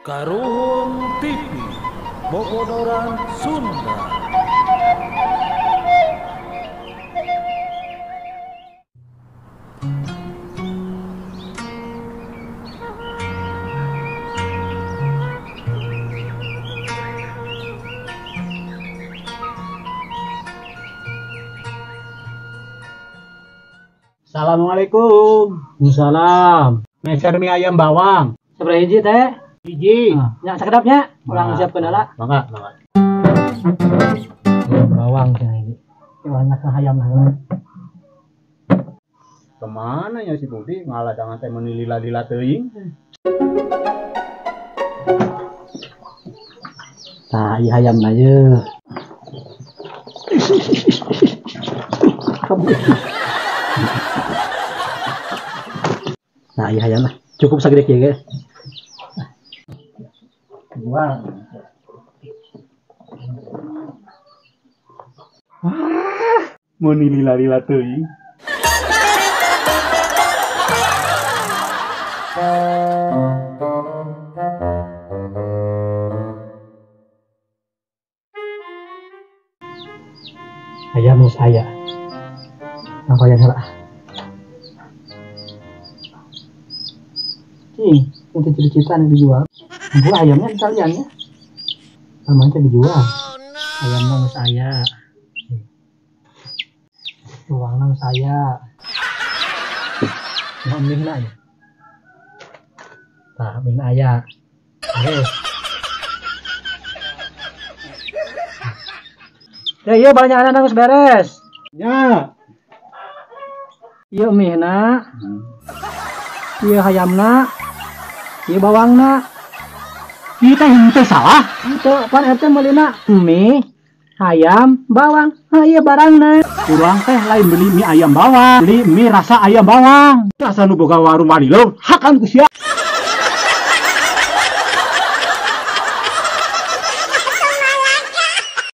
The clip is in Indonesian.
Karuhun TV Bobodoran Sunda. Assalamualaikum. Waalaikumsalam. Meser mie ayam bawang. Seberapa hiji teh? Hiji. Nya sakedapnya urang siapkeun heula. Mangga. Bawang cenah ini. Banyak hayam lah. Kemana ya si Budi? Ngalah jangan teh menilila-lila teuing. Tah, ieu hayam na ye. Nah, ieu hayam lah. Cukup sagede kieu ge. Jual. Mau nilila-lila teuing. Ayam mus aya. Apa yang heula? Untuk cita-cita yang dijual. Buah ayamnya sekalian ya. Namanya dijual. Ayamnya mus aya. Uangnya mus aya. Nah, mihna ya. Tah, mihna aya. Ya iya banyak anak geus beres. Ya. Ieu mihna. Ieu hayamna. Ieu bawangna. Ieu teh henteu salah. Henteu pan RT meulina mie, hayam, bawang. Ieu barangna. Urang teh lain beli mie ayam bawang, beli mie rasa ayam bawang. Asa nu boga warung wadileun hakan ku sia.